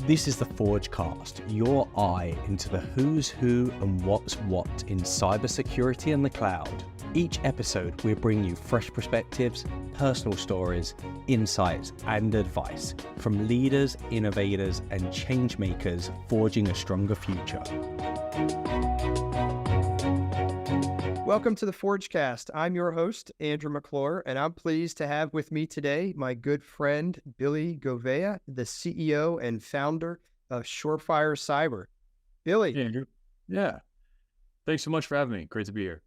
This is the Forgecast, your eye into the who's who and what's what in cybersecurity and the cloud. Each episode, we bring you fresh perspectives, personal stories, insights, and advice from leaders, innovators, and change makers forging a stronger future. Welcome to the Forgecast. I'm your host, Andrew McClure, and I'm pleased to have with me today my good friend, Billy Gouveia, the CEO and founder of Surefire Cyber. Billy. Hey, Andrew. Yeah. Thanks so much for having me. Great to be here.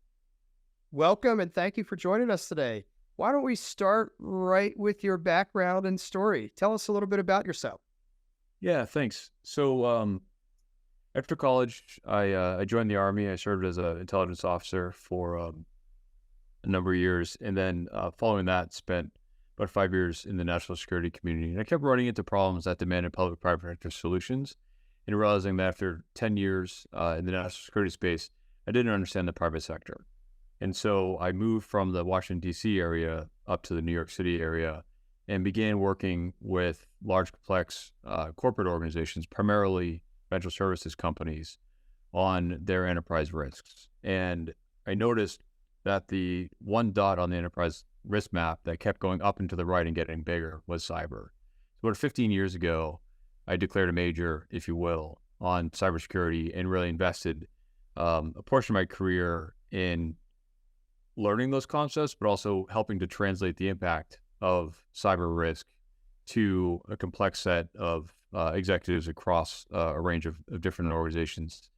Welcome, and thank you for joining us today. Why don't we start right with your background and story? Tell us a little bit about yourself. Yeah, thanks. So after college, I joined the Army. I served as an intelligence officer for a number of years. And then following that, spent about 5 years in the national security community. And I kept running into problems that demanded public-private sector solutions and realizing that after 10 years in the national security space, I didn't understand the private sector. And so I moved from the Washington, D.C. area up to the New York City area and began working with large, complex corporate organizations, primarily financial services companies, on their enterprise risks. And I noticed that the one dot on the enterprise risk map that kept going up and to the right and getting bigger was cyber. So about 15 years ago, I declared a major, if you will, on cybersecurity and really invested a portion of my career in learning those concepts, but also helping to translate the impact of cyber risk to a complex set of executives across a range of different organizations.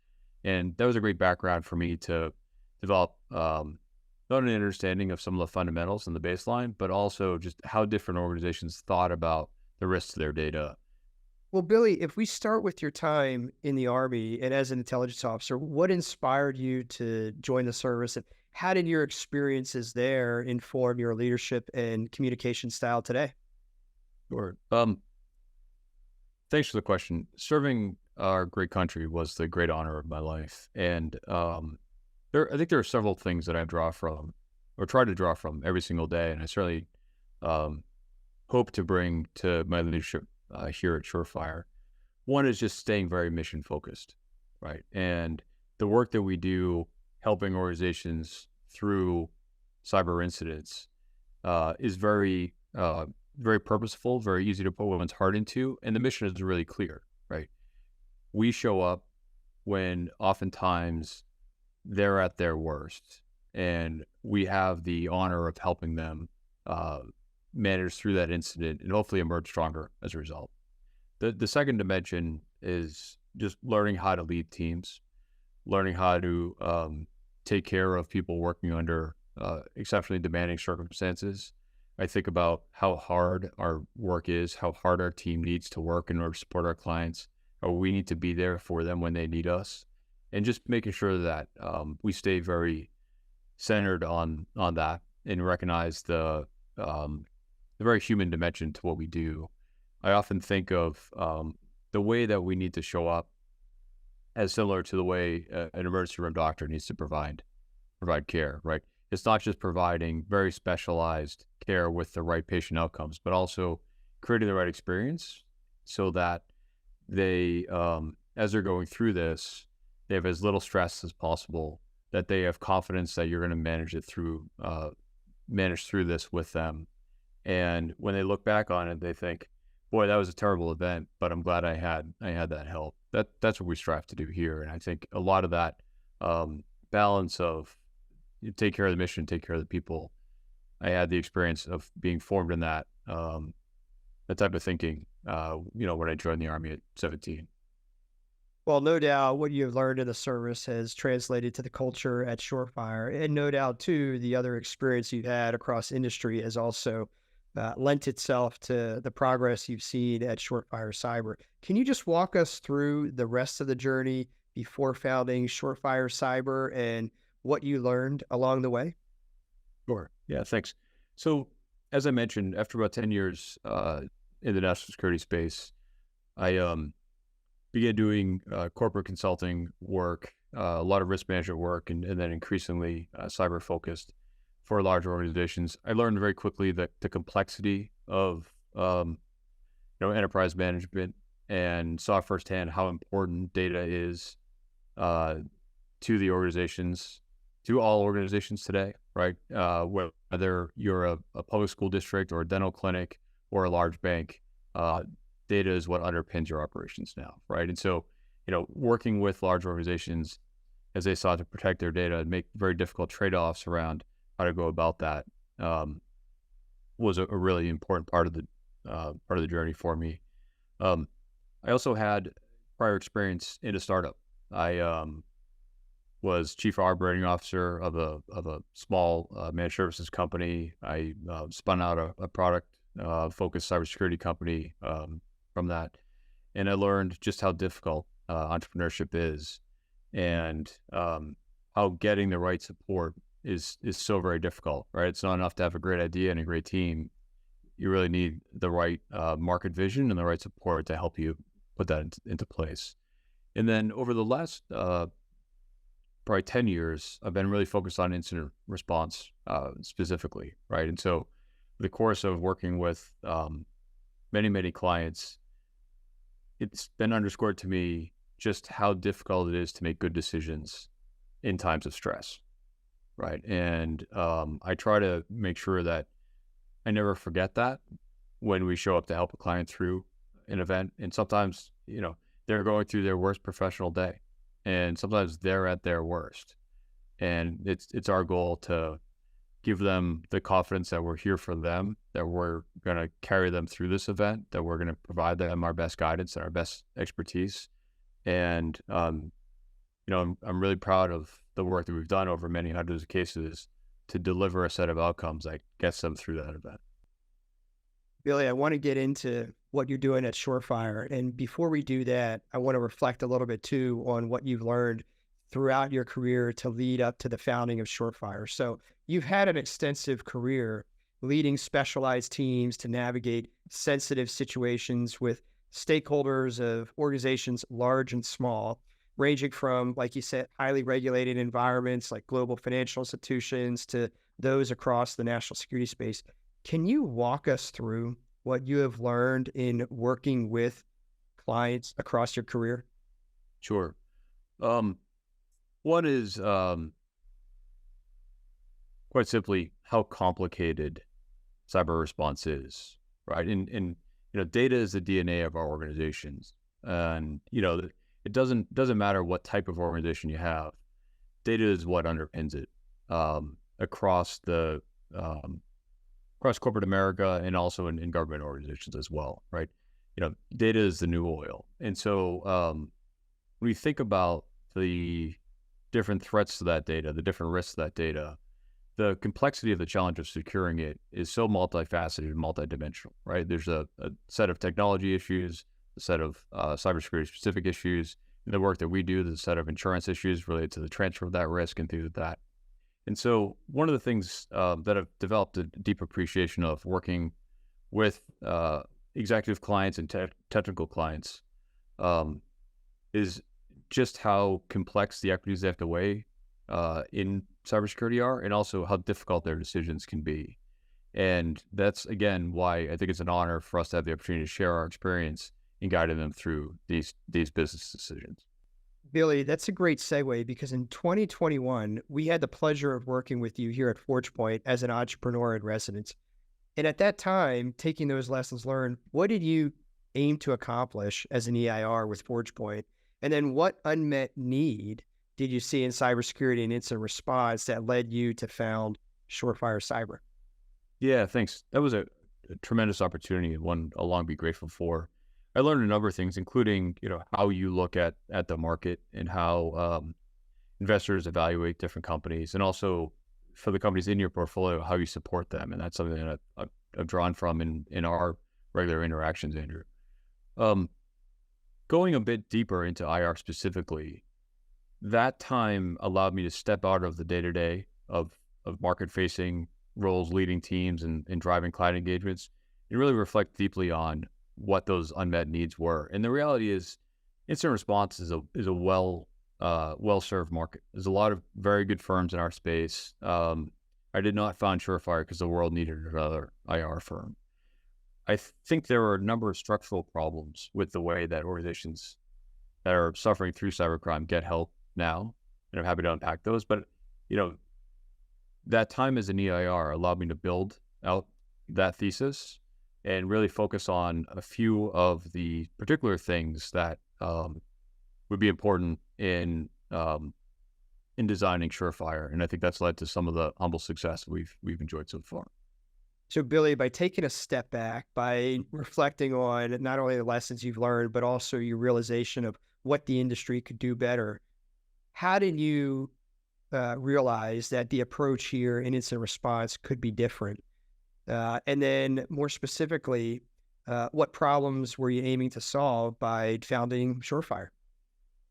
And that was a great background for me to develop not only an understanding of some of the fundamentals and the baseline, but also just how different organizations thought about the risks to their data. Well, Billy, if we start with your time in the Army and as an intelligence officer, what inspired you to join the service, and how did your experiences there inform your leadership and communication style today? Sure. Thanks for the question. Serving our great country was the great honor of my life. And I think there are several things that I draw from or try to draw from every single day. And I certainly hope to bring to my leadership here at Surefire. One is just staying very mission focused, right? And the work that we do helping organizations through cyber incidents is very purposeful, very easy to put one's heart into, and the mission is really clear, right? We show up when oftentimes they're at their worst, and we have the honor of helping them manage through that incident and hopefully emerge stronger as a result. The second dimension is just learning how to lead teams, learning how to take care of people working under exceptionally demanding circumstances. I think about how hard our work is, how hard our team needs to work in order to support our clients, or we need to be there for them when they need us, and just making sure that we stay very centered on that and recognize the very human dimension to what we do. I often think of the way that we need to show up as similar to the way an emergency room doctor needs to provide care, right? It's not just providing very specialized care with the right patient outcomes, but also creating the right experience so that they, as they're going through this, they have as little stress as possible, that they have confidence that you're going to manage through this with them. And when they look back on it, they think, boy, that was a terrible event, but I'm glad I had that help. That's what we strive to do here. And I think a lot of that balance of you take care of the mission, take care of the people. I had the experience of being formed in that type of thinking, when I joined the Army at 17. Well, no doubt what you've learned in the service has translated to the culture at Surefire. And no doubt, too, the other experience you've had across industry has also lent itself to the progress you've seen at Surefire Cyber. Can you just walk us through the rest of the journey before founding Surefire Cyber and what you learned along the way? Sure. Yeah, thanks. So as I mentioned, after about 10 years in the national security space, I began doing corporate consulting work, a lot of risk management work, and then increasingly cyber focused for large organizations. I learned very quickly that the complexity of enterprise management and saw firsthand how important data is to the organizations, to all organizations today, right? Whether you're a public school district or a dental clinic or a large bank, data is what underpins your operations now, right? And so, working with large organizations as they sought to protect their data and make very difficult trade-offs around how to go about that, was a really important part of the journey for me. I also had prior experience in a startup. I was chief operating officer of a small managed services company. I spun out a product focused cybersecurity company from that, and I learned just how difficult entrepreneurship is, and how getting the right support is so very difficult. Right, it's not enough to have a great idea and a great team. You really need the right market vision and the right support to help you put that into place. And then over the last probably 10 years, I've been really focused on incident response specifically, right? And so the course of working with many clients, it's been underscored to me just how difficult it is to make good decisions in times of stress, right? And I try to make sure that I never forget that when we show up to help a client through an event. And sometimes, they're going through their worst professional day, and sometimes they're at their worst. And it's our goal to give them the confidence that we're here for them, that we're going to carry them through this event, that we're going to provide them our best guidance and our best expertise. And, I'm really proud of the work that we've done over many hundreds of cases to deliver a set of outcomes that gets them through that event. Billy, I want to get into what you're doing at Surefire. And before we do that, I want to reflect a little bit too on what you've learned throughout your career to lead up to the founding of Surefire. So you've had an extensive career leading specialized teams to navigate sensitive situations with stakeholders of organizations large and small, ranging from, like you said, highly regulated environments like global financial institutions to those across the national security space. Can you walk us through what you have learned in working with clients across your career? Sure. One is quite simply how complicated cyber response is, right? And data is the DNA of our organizations, and it doesn't matter what type of organization you have. Data is what underpins it across corporate America and also in government organizations as well, right? Data is the new oil, and so when we think about the different threats to that data, the different risks to that data, the complexity of the challenge of securing it is so multifaceted and multidimensional, right? There's a set of technology issues, a set of cybersecurity specific issues. In the work that we do, there's a set of insurance issues related to the transfer of that risk and things like that. And so one of the things that I've developed a deep appreciation of working with executive clients and technical clients is just how complex the equities they have to weigh in cybersecurity are, and also how difficult their decisions can be. And that's, again, why I think it's an honor for us to have the opportunity to share our experience in guiding them through these business decisions. Billy, that's a great segue, because in 2021, we had the pleasure of working with you here at Forgepoint as an entrepreneur in residence. And at that time, taking those lessons learned, what did you aim to accomplish as an EIR with Forgepoint? And then what unmet need did you see in cybersecurity and incident response that led you to found Surefire Cyber? Yeah, thanks. That was a tremendous opportunity, and one I'll long be grateful for. I learned a number of things, including how you look at the market and how investors evaluate different companies, and also for the companies in your portfolio, how you support them. And that's something that I've drawn from in our regular interactions, Andrew. Going a bit deeper into IR specifically, that time allowed me to step out of the day-to-day of market-facing roles, leading teams and driving client engagements, and really reflect deeply on what those unmet needs were. And the reality is, incident response is a well-served market. There's a lot of very good firms in our space. I did not found Surefire because the world needed another IR firm. I think there are a number of structural problems with the way that organizations that are suffering through cybercrime get help now, and I'm happy to unpack those. But that time as an EIR allowed me to build out that thesis and really focus on a few of the particular things that would be important in designing Surefire, and I think that's led to some of the humble success we've enjoyed so far. So, Billy, by taking a step back, by reflecting on not only the lessons you've learned, but also your realization of what the industry could do better, how did you realize that the approach here in incident response could be different? And then more specifically, what problems were you aiming to solve by founding Surefire?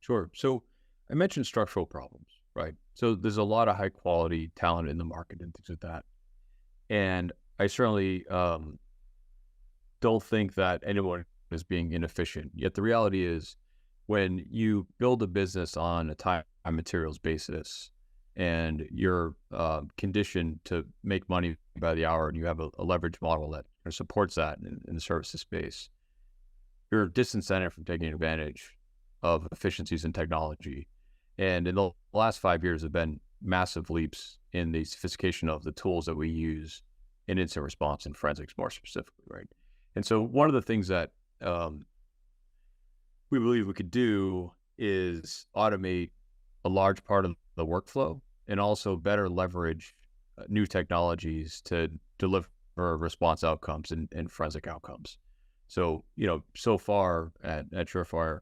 Sure. So I mentioned structural problems, right? So there's a lot of high quality talent in the market and things like that. And I certainly don't think that anyone is being inefficient. Yet the reality is when you build a business on a time and materials basis and you're conditioned to make money by the hour and you have a leverage model that supports that in the services space, you're disincentivized from taking advantage of efficiencies in technology. And in the last 5 years have been massive leaps in the sophistication of the tools that we use in incident response and forensics more specifically, right? And so one of the things that we believe we could do is automate a large part of the workflow and also better leverage new technologies to deliver response outcomes and forensic outcomes. So, so far at Surefire,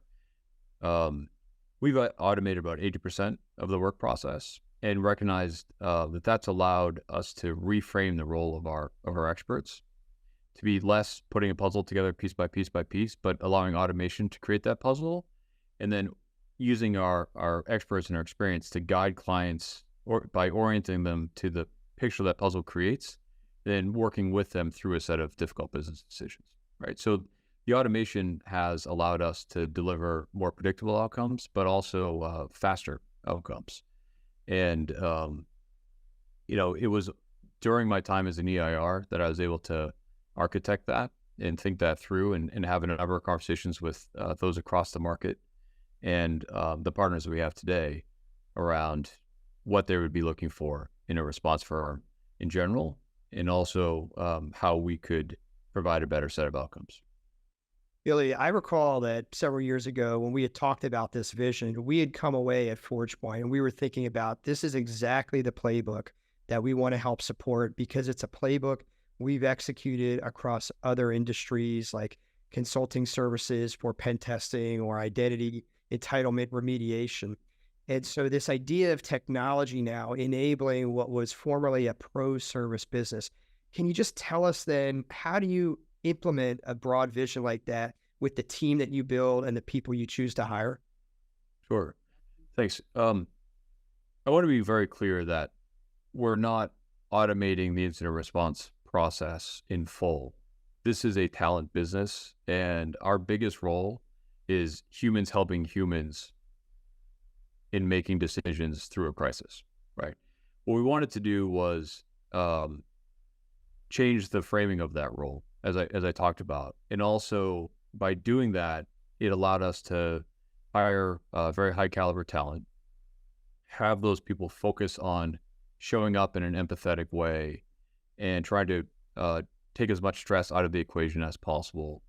we've automated about 80% of the work process and recognized that that's allowed us to reframe the role of our experts to be less putting a puzzle together piece by piece by piece, but allowing automation to create that puzzle, and then using our experts and our experience to guide clients or by orienting them to the picture that puzzle creates, then working with them through a set of difficult business decisions, right? So the automation has allowed us to deliver more predictable outcomes, but also faster outcomes. And, it was during my time as an EIR that I was able to architect that and think that through and have a number of conversations with those across the market and the partners that we have today around what they would be looking for in a response firm in general, and also how we could provide a better set of outcomes. Billy, I recall that several years ago when we had talked about this vision, we had come away at Forgepoint and we were thinking about this is exactly the playbook that we want to help support because it's a playbook we've executed across other industries like consulting services for pen testing or identity entitlement remediation. And so this idea of technology now enabling what was formerly a pro service business, can you just tell us then, how do you implement a broad vision like that with the team that you build and the people you choose to hire? Sure. Thanks. I want to be very clear that we're not automating the incident response process in full. This is a talent business, and our biggest role is humans helping humans in making decisions through a crisis, right? What we wanted to do was change the framing of that role, as I talked about. And also by doing that, it allowed us to hire very high caliber talent, have those people focus on showing up in an empathetic way and trying to take as much stress out of the equation as possible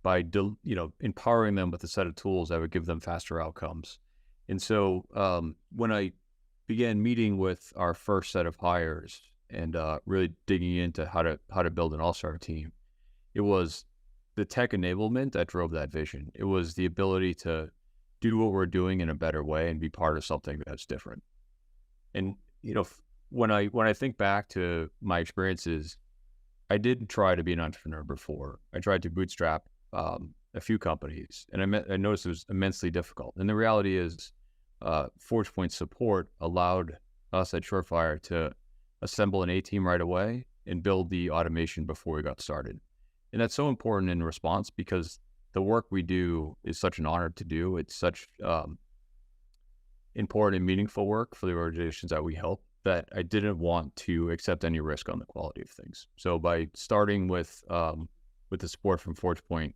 by empowering them with a set of tools that would give them faster outcomes. And so when I began meeting with our first set of hires and really digging into how to build an all-star team, it was the tech enablement that drove that vision. It was the ability to do what we're doing in a better way and be part of something that's different. And when I think back to my experiences, I did try to be an entrepreneur before. I tried to bootstrap a few companies, and I noticed it was immensely difficult. And the reality is, Forgepoint support allowed us at Surefire to assemble an A team right away and build the automation before we got started. And that's so important in response because the work we do is such an honor to do. It's such important and meaningful work for the organizations that we help that I didn't want to accept any risk on the quality of things. So by starting with with the support from Forgepoint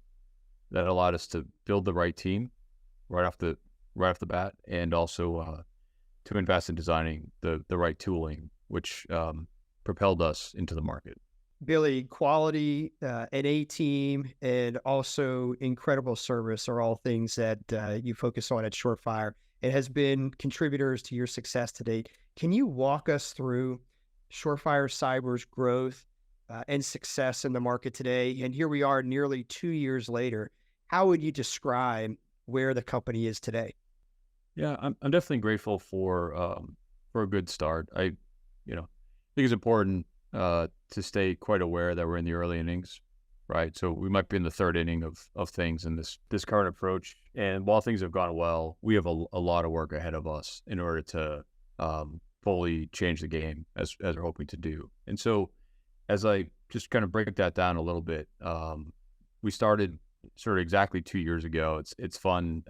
that allowed us to build the right team right off the bat, and also to invest in designing the right tooling, which propelled us into the market. Billy, quality, an A team, and also incredible service are all things that you focus on at Surefire. It has been contributors to your success to date. Can you walk us through Surefire Cyber's growth and success in the market today? And here we are nearly 2 years later. How would you describe where the company is today? Yeah, I'm definitely grateful for a good start. I think it's important to stay quite aware that we're in the early innings, right? So we might be in the third inning of things in this current approach. And while things have gone well, we have a lot of work ahead of us in order to fully change the game as we're hoping to do. And so as I just kind of break that down a little bit, we started sort of exactly 2 years ago. It's fun.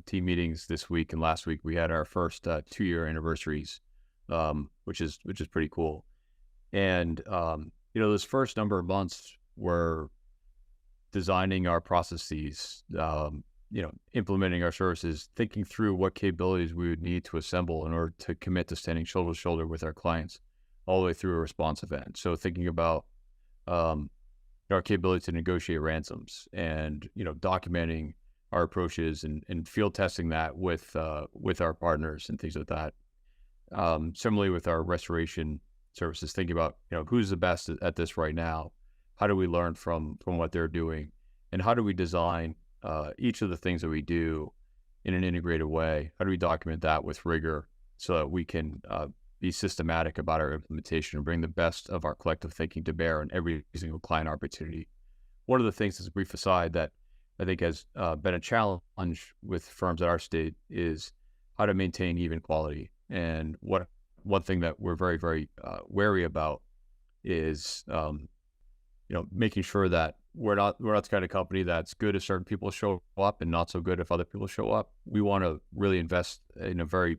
Team meetings this week and last week we had our first 2-year anniversaries, which is pretty cool. And those first number of months were designing our processes, implementing our services, thinking through what capabilities we would need to assemble in order to commit to standing shoulder to shoulder with our clients all the way through a response event. So thinking about our capability to negotiate ransoms and documenting our approaches and field testing that with our partners and things like that. Similarly with our restoration services, thinking about who's the best at this right now, how do we learn from what they're doing, and how do we design each of the things that we do in an integrated way? How do we document that with rigor so that we can be systematic about our implementation and bring the best of our collective thinking to bear on every single client opportunity? One of the things, as a brief aside, that I think has been a challenge with firms at our state is how to maintain even quality. And one thing that we're very, very wary about is, making sure that we're not the kind of company that's good if certain people show up and not so good if other people show up. We want to really invest in a very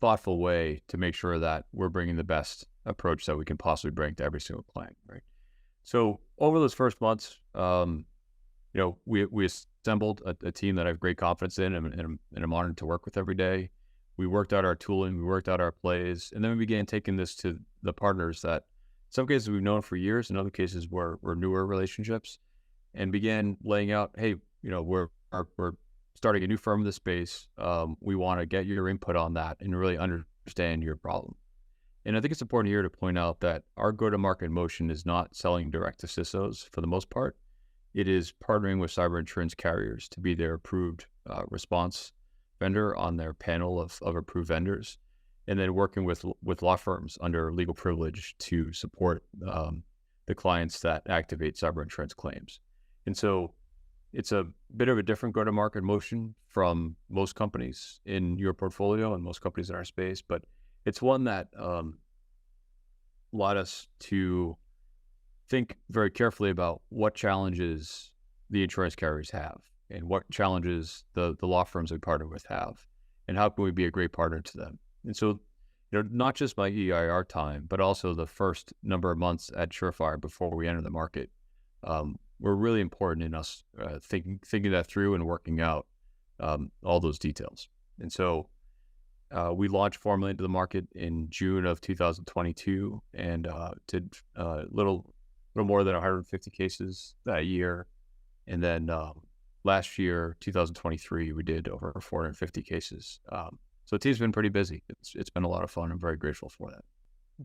thoughtful way to make sure that we're bringing the best approach that we can possibly bring to every single client, right? So over those first months, we assembled a team that I have great confidence in and I'm honored to work with every day. We worked out our tooling, we worked out our plays, and then we began taking this to the partners that in some cases we've known for years, in other cases were newer relationships, and began laying out, hey, we're starting a new firm in this space. We want to get your input on that and really understand your problem. And I think it's important here to point out that our go-to-market motion is not selling direct to CISOs for the most part. It is partnering with cyber insurance carriers to be their approved response vendor on their panel of approved vendors, and then working with law firms under legal privilege to support the clients that activate cyber insurance claims. And so it's a bit of a different go-to-market motion from most companies in your portfolio and most companies in our space, but it's one that allowed us to think very carefully about what challenges the insurance carriers have and what challenges the law firms we partner with have, and how can we be a great partner to them. And so, not just my EIR time, but also the first number of months at Surefire before we enter the market, were really important in us thinking that through and working out all those details. And so we launched formally into the market in June of 2022 and did a little more than 150 cases that year. And then last year, 2023, we did over 450 cases. So the team's been pretty busy. It's been a lot of fun. I'm very grateful for that.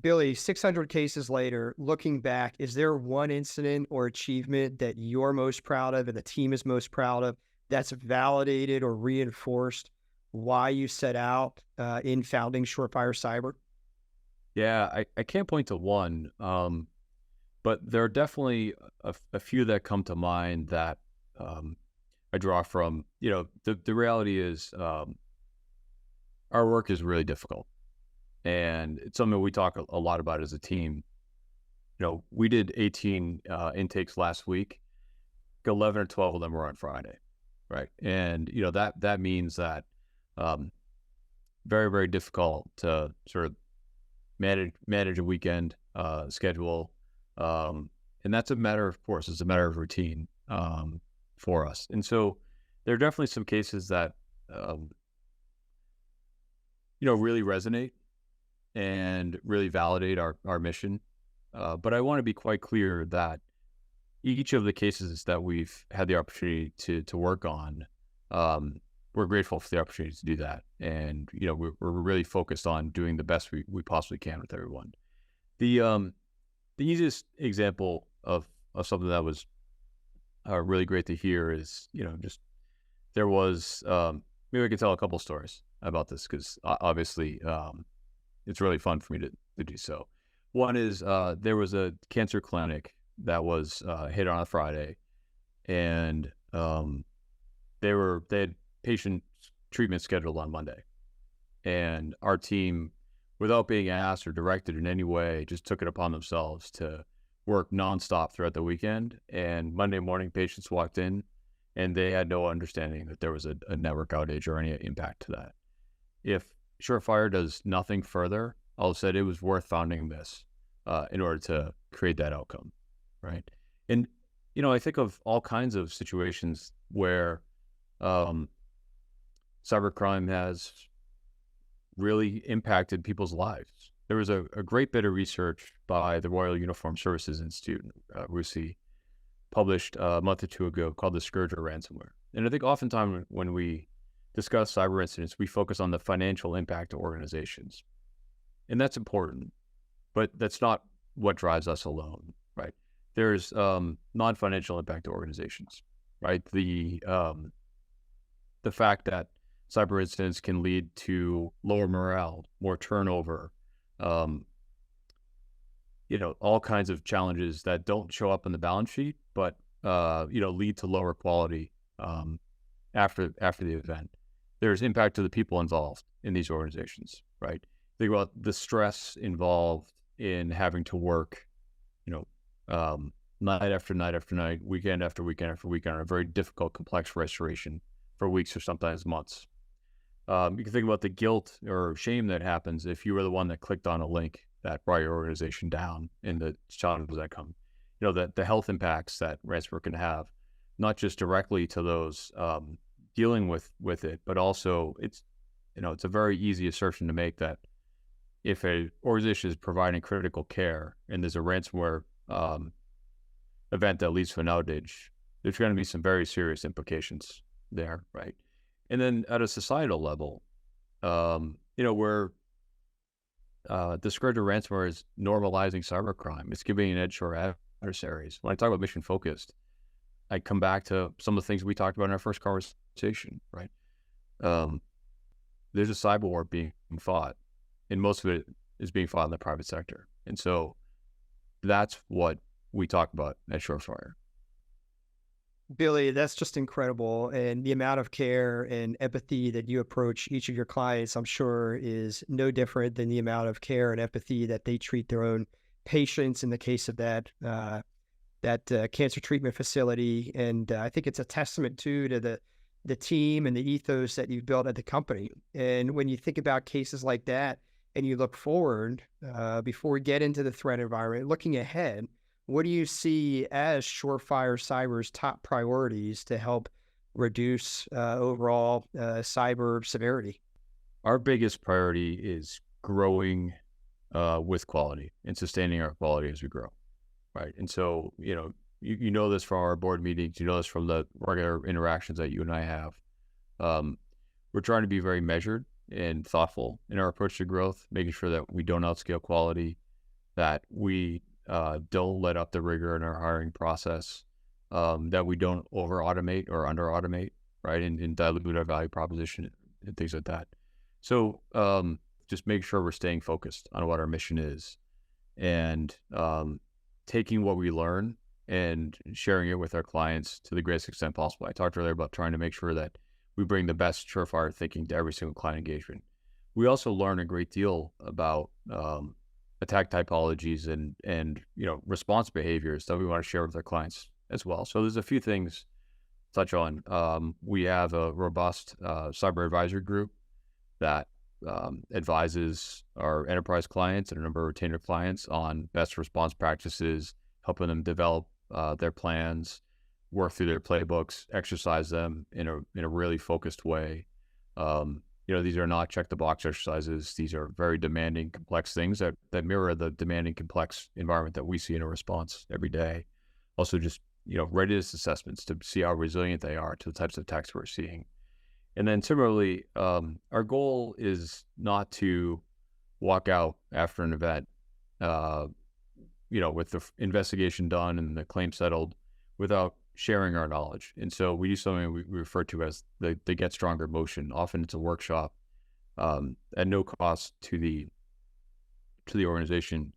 Billy, 600 cases later, looking back, is there one incident or achievement that you're most proud of and the team is most proud of that's validated or reinforced why you set out in founding Surefire Cyber? Yeah, I can't point to one, but there are definitely a few that come to mind that I draw from. The reality is our work is really difficult. And it's something we talk a lot about as a team. We did 18 intakes last week. 11 or 12 of them were on Friday, right? And that means that very, very difficult to sort of manage a weekend schedule, And that's a matter of course, it's a matter of routine for us. And so there are definitely some cases that, really resonate and really validate our mission. But I want to be quite clear that each of the cases that we've had the opportunity to work on, we're grateful for the opportunity to do that. And, we're really focused on doing the best we possibly can with everyone. The easiest example of something that was really great to hear is, just there was, maybe I could tell a couple stories about this because obviously it's really fun for me to do so. One is there was a cancer clinic that was hit on a Friday, and they had patient treatment scheduled on Monday, and our team, without being asked or directed in any way, just took it upon themselves to work nonstop throughout the weekend. And Monday morning, patients walked in, and they had no understanding that there was a network outage or any impact to that. If Surefire does nothing further, I'll say it was worth founding this in order to create that outcome, right? And I think of all kinds of situations where cybercrime has really impacted people's lives. There was a great bit of research by the Royal Uniformed Services Institute, RUSI, published a month or two ago called the Scourge of Ransomware. And I think oftentimes when we discuss cyber incidents, we focus on the financial impact to organizations. And that's important, but that's not what drives us alone, right? There's non-financial impact to organizations, right? The fact that cyber incidents can lead to lower morale, more turnover, all kinds of challenges that don't show up on the balance sheet, but lead to lower quality after the event. There's impact to the people involved in these organizations, right? Think about the stress involved in having to work, night after night after night, weekend after weekend after weekend on a very difficult, complex restoration for weeks or sometimes months. You can think about the guilt or shame that happens if you were the one that clicked on a link that brought your organization down, and the challenges that come. The health impacts that ransomware can have, not just directly to those dealing with it, but also it's a very easy assertion to make that if an organization is providing critical care and there's a ransomware event that leads to an outage, there's going to be some very serious implications there, right? And then at a societal level, where the scourge of ransomware is normalizing cybercrime. It's giving an edge to our adversaries. When I talk about mission focused, I come back to some of the things we talked about in our first conversation, right? There's a cyber war being fought, and most of it is being fought in the private sector. And so that's what we talk about at Surefire. Billy, that's just incredible. And the amount of care and empathy that you approach each of your clients, I'm sure, is no different than the amount of care and empathy that they treat their own patients in the case of that cancer treatment facility. And I think it's a testament to the team and the ethos that you've built at the company. And when you think about cases like that and you look forward, before we get into the threat environment, looking ahead, what do you see as Surefire Cyber's top priorities to help reduce overall cyber severity? Our biggest priority is growing with quality and sustaining our quality as we grow, right? And so, you know this from our board meetings, you know this from the regular interactions that you and I have. We're trying to be very measured and thoughtful in our approach to growth, making sure that we don't outscale quality, that we don't let up the rigor in our hiring process, that we don't over automate or under automate, right? And dilute our value proposition and things like that. So just make sure we're staying focused on what our mission is, and taking what we learn and sharing it with our clients to the greatest extent possible. I talked earlier about trying to make sure that we bring the best Surefire thinking to every single client engagement. We also learn a great deal about attack typologies and response behaviors that we want to share with our clients as well. So there's a few things to touch on. We have a robust cyber advisory group that advises our enterprise clients and a number of retainer clients on best response practices, helping them develop their plans, work through their playbooks, exercise them in a really focused way. These are not check the box exercises. These are very demanding, complex things that mirror the demanding, complex environment that we see in a response every day. Also, just readiness assessments to see how resilient they are to the types of attacks we're seeing. And then similarly, our goal is not to walk out after an event, with the investigation done and the claim settled without sharing our knowledge. And so we do something we refer to as the Get Stronger motion. Often it's a workshop at no cost to the organization,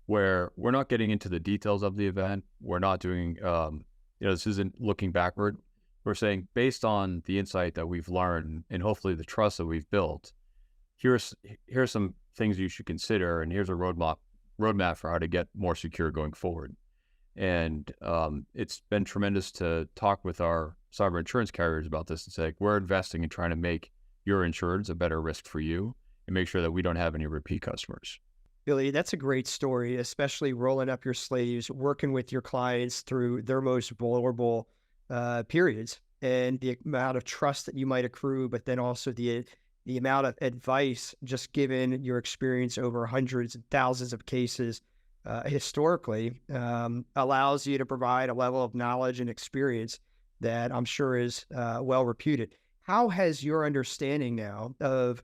where we're not getting into the details of the event. We're not doing, this isn't looking backward. We're saying, based on the insight that we've learned and hopefully the trust that we've built, here's some things you should consider, and here's a roadmap for how to get more secure going forward. And it's been tremendous to talk with our cyber insurance carriers about this and say, we're investing in trying to make your insurance a better risk for you and make sure that we don't have any repeat customers. Billy, that's a great story, especially rolling up your sleeves, working with your clients through their most vulnerable periods, and the amount of trust that you might accrue, but then also the amount of advice, just given your experience over hundreds and thousands of cases historically, allows you to provide a level of knowledge and experience that I'm sure is well reputed. How has your understanding now of,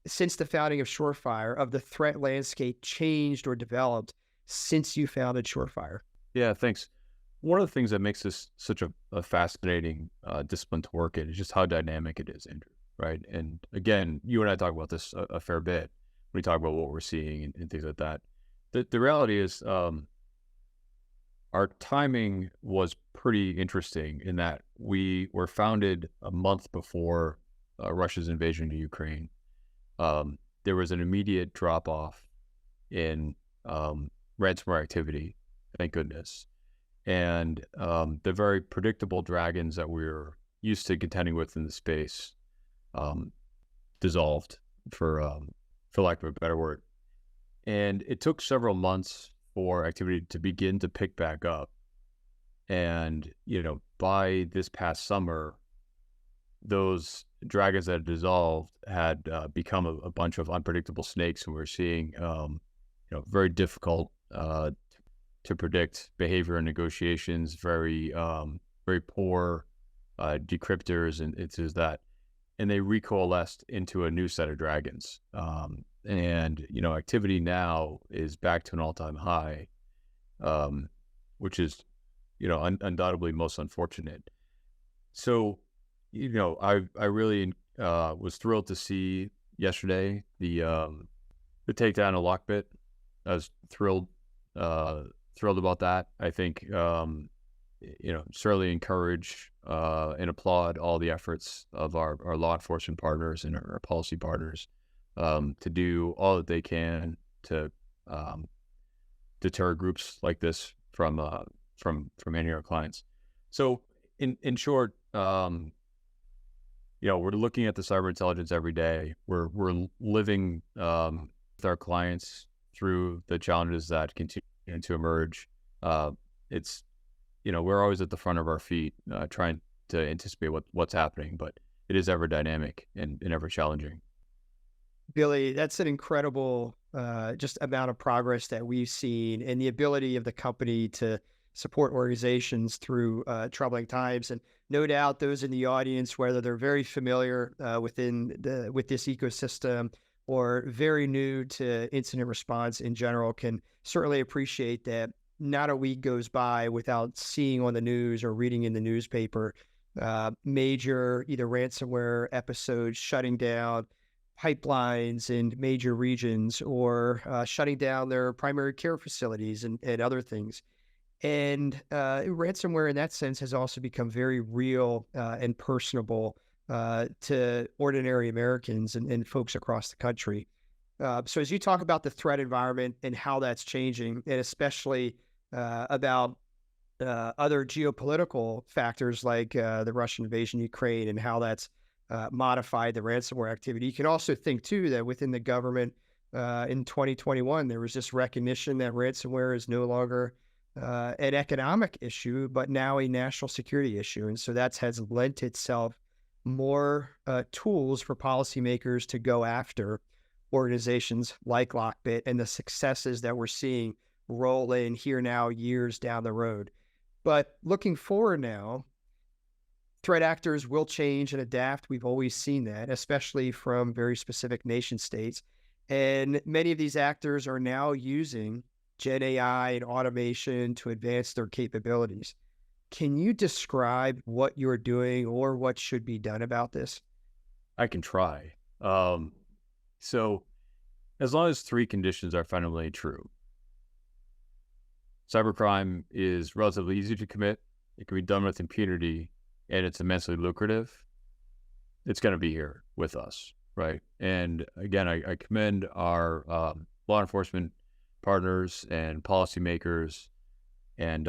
since the founding of Surefire, of the threat landscape changed or developed since you founded Surefire? Yeah, thanks. One of the things that makes this such a fascinating discipline to work in is just how dynamic it is, Andrew, right? And again, you and I talk about this a fair bit when we talk about what we're seeing and things like that. The reality is our timing was pretty interesting in that we were founded a month before Russia's invasion of Ukraine. There was an immediate drop-off in ransomware activity, thank goodness. And the very predictable dragons that we're used to contending with in the space dissolved, for lack of a better word. And it took several months for activity to begin to pick back up. And, by this past summer, those dragons that had dissolved had become a bunch of unpredictable snakes, and we're seeing, very difficult to predict behavior in negotiations, very poor decryptors, and it's just that. And they recoalesced into a new set of dragons. And activity now is back to an all-time high, which is, undoubtedly most unfortunate. So, I really was thrilled to see yesterday the takedown of Lockbit. I was thrilled about that. I think, certainly encourage and applaud all the efforts of our law enforcement partners and our policy partners to do all that they can to deter groups like this from any of our clients. So in short, we're looking at the cyber intelligence every day. We're living with our clients through the challenges that continue to emerge. It's we're always at the front of our feet, trying to anticipate what's happening, but it is ever dynamic and ever challenging. Billy, that's an incredible just amount of progress that we've seen, and the ability of the company to support organizations through troubling times. And no doubt those in the audience, whether they're very familiar with this ecosystem or very new to incident response in general, can certainly appreciate that not a week goes by without seeing on the news or reading in the newspaper major either ransomware episodes shutting down pipelines in major regions, or shutting down their primary care facilities and other things. And ransomware in that sense has also become very real and personable to ordinary Americans and folks across the country. So as you talk about the threat environment and how that's changing, and especially about other geopolitical factors like the Russian invasion of Ukraine and how that's modified the ransomware activity, you can also think too that within the government, in 2021. There was this recognition that ransomware is no longer an economic issue, but now a national security issue. And so that has lent itself more tools for policymakers to go after organizations like Lockbit and the successes that we're seeing roll in here now years down the road. But looking forward now, threat actors will change and adapt. We've always seen that, especially from very specific nation states. And many of these actors are now using Gen AI and automation to advance their capabilities. Can you describe what you're doing or what should be done about this? I can try. So as long as three conditions are fundamentally true, cybercrime is relatively easy to commit. It can be done with impunity, and it's immensely lucrative. It's going to be here with us, right? And again, I commend our law enforcement partners and policymakers, and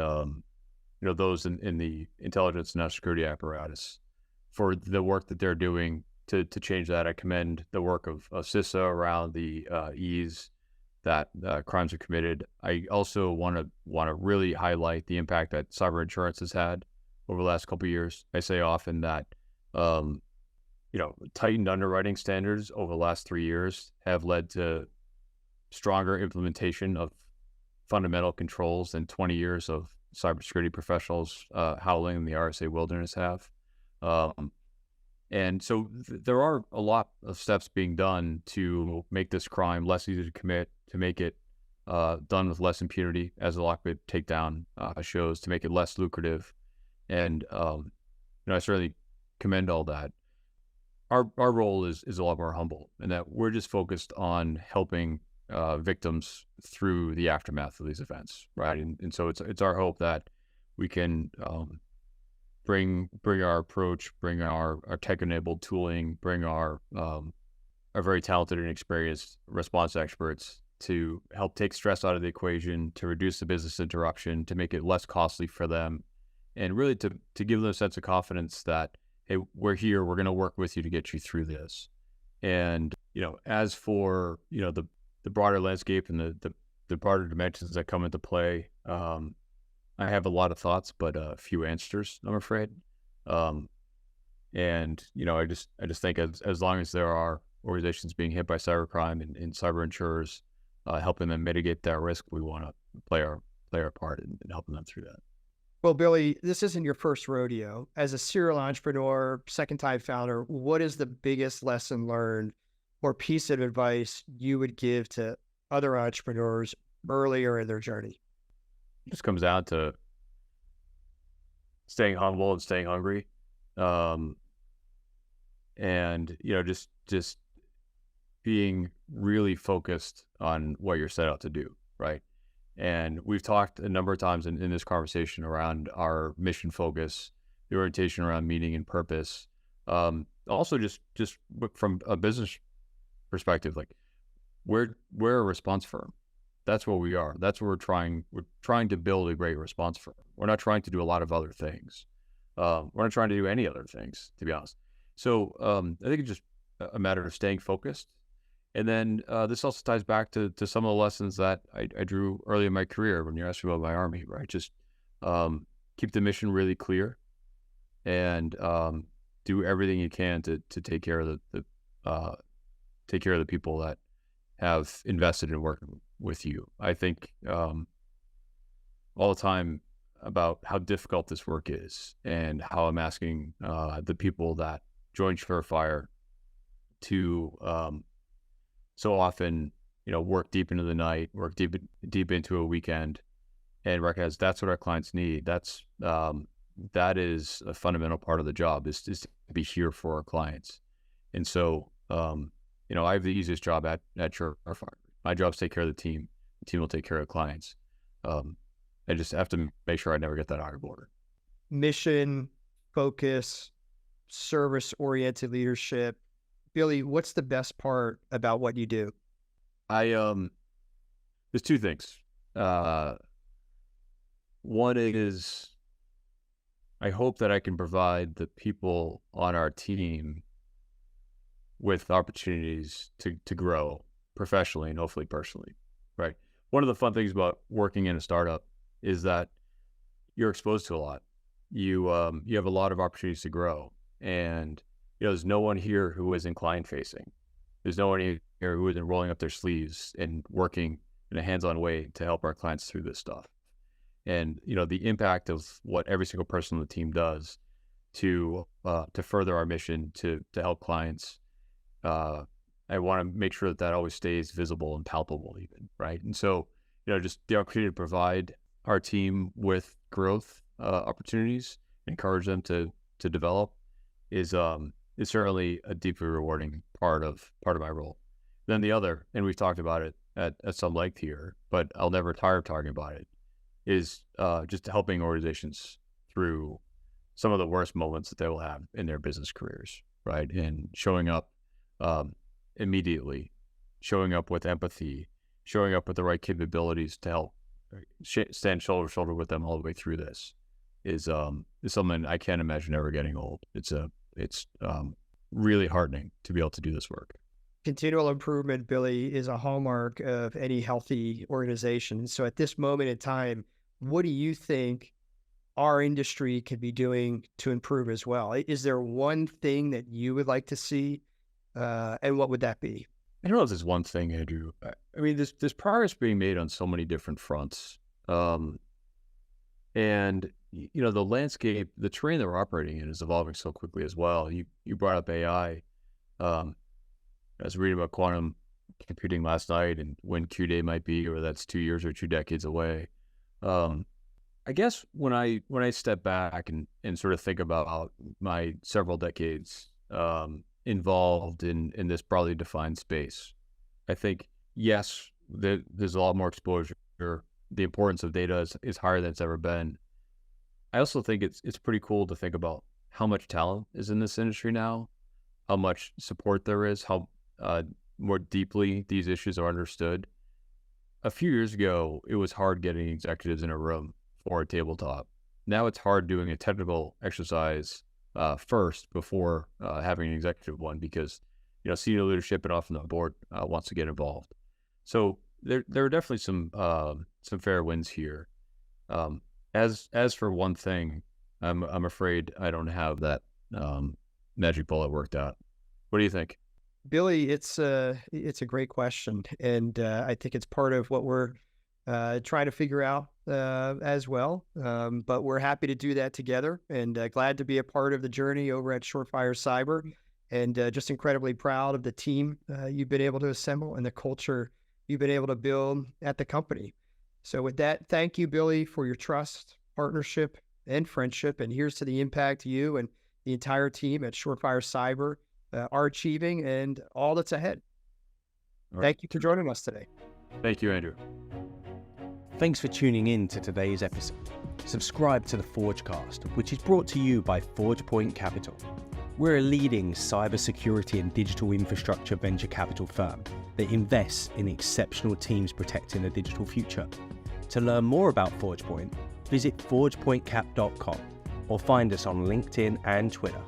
those in the intelligence and national security apparatus for the work that they're doing to change that. I commend the work of CISA around the ease that crimes are committed. I also want to really highlight the impact that cyber insurance has had over the last couple of years. I say often that tightened underwriting standards over the last 3 years have led to stronger implementation of fundamental controls than 20 years of cybersecurity professionals howling in the RSA wilderness have. And so there are a lot of steps being done to make this crime less easy to commit, to make it done with less impunity, as the Lockbit takedown shows, to make it less lucrative. And I certainly commend all that. Our role is a lot more humble, in that we're just focused on helping victims through the aftermath of these events, right? And so it's our hope that we can bring our approach, bring our tech-enabled tooling, bring our very talented and experienced response experts to help take stress out of the equation, to reduce the business interruption, to make it less costly for them, and really to give them a sense of confidence that, hey, we're here, we're going to work with you to get you through this. And as for the broader landscape and the broader dimensions that come into play, I have a lot of thoughts, but a few answers, I'm afraid. And I just think as long as there are organizations being hit by cybercrime and cyber insurers, helping them mitigate that risk, we want to play our part in helping them through that. Well, Billy, this isn't your first rodeo. As a serial entrepreneur, second-time founder, what is the biggest lesson learned or piece of advice you would give to other entrepreneurs earlier in their journey? It just comes down to staying humble and staying hungry. And just being really focused on what you're set out to do, right? And we've talked a number of times in this conversation around our mission focus, the orientation around meaning and purpose. Also just from a business perspective, like we're a response firm. That's what we are. That's what we're trying. We're trying to build a great response firm. We're not trying to do a lot of other things. We're not trying to do any other things, to be honest. So I think it's just a matter of staying focused. And then this also ties back to some of the lessons that I drew early in my career when you asked me about my Army, right? Just keep the mission really clear and do everything you can to take care of the people that have invested in working with you. I think all the time about how difficult this work is and how I'm asking the people that join Surefire to so often, work deep into the night, work deep into a weekend, and recognize that's what our clients need. That is a fundamental part of the job is to be here for our clients. And so, I have the easiest job at Surefire. My job is to take care of the team. The team will take care of clients. I just have to make sure I never get that out of order. Mission, focus, service-oriented leadership. Billy, what's the best part about what you do? There's two things. One is I hope that I can provide the people on our team with opportunities to grow professionally and hopefully personally, right? One of the fun things about working in a startup is that you're exposed to a lot. You have a lot of opportunities to grow, and there's no one here who isn't client facing. There's no one here who isn't rolling up their sleeves and working in a hands-on way to help our clients through this stuff. And the impact of what every single person on the team does to further our mission to help clients. I want to make sure that always stays visible and palpable, even, right? And so, just the opportunity to provide our team with growth opportunities, encourage them to develop, is certainly a deeply rewarding part of my role. Then the other, and we've talked about it at some length here, but I'll never tire of talking about it, is just helping organizations through some of the worst moments that they will have in their business careers, right? And showing up immediately, showing up with empathy, showing up with the right capabilities to help stand shoulder to shoulder with them all the way through this is something I can't imagine ever getting old. It's really heartening to be able to do this work. Continual improvement, Billy, is a hallmark of any healthy organization. So at this moment in time, what do you think our industry could be doing to improve as well? Is there one thing that you would like to see, and what would that be? I don't know if there's one thing, Andrew. I mean, there's progress being made on so many different fronts. And, the landscape, the terrain that we're operating in is evolving so quickly as well. You brought up AI. I was reading about quantum computing last night and when Q-Day might be, or that's 2 years or 2 decades away. I guess when I step back and sort of think about my several decades involved in this broadly defined space, I think, yes, there's a lot more exposure. The importance of data is higher than it's ever been. I also think it's pretty cool to think about how much talent is in this industry now, how much support there is, how more deeply these issues are understood. A few years ago, it was hard getting executives in a room for a tabletop. Now it's hard doing a technical exercise first before having an executive one, because senior leadership and often the board wants to get involved. So there are definitely some fair wins here. As for one thing, I'm afraid I don't have that magic bullet worked out. What do you think? Billy, it's a great question, and I think it's part of what we're trying to figure out as well. But we're happy to do that together, and glad to be a part of the journey over at Surefire Cyber, and just incredibly proud of the team you've been able to assemble and the culture you've been able to build at the company. So with that, thank you, Billy, for your trust, partnership, and friendship. And here's to the impact you and the entire team at Surefire Cyber are achieving and all that's ahead. All right. Thank you for joining us today. Thank you, Andrew. Thanks for tuning in to today's episode. Subscribe to the Forgecast, which is brought to you by Forgepoint Capital. We're a leading cybersecurity and digital infrastructure venture capital firm that invests in exceptional teams protecting the digital future. To learn more about Forgepoint, visit forgepointcap.com or find us on LinkedIn and Twitter.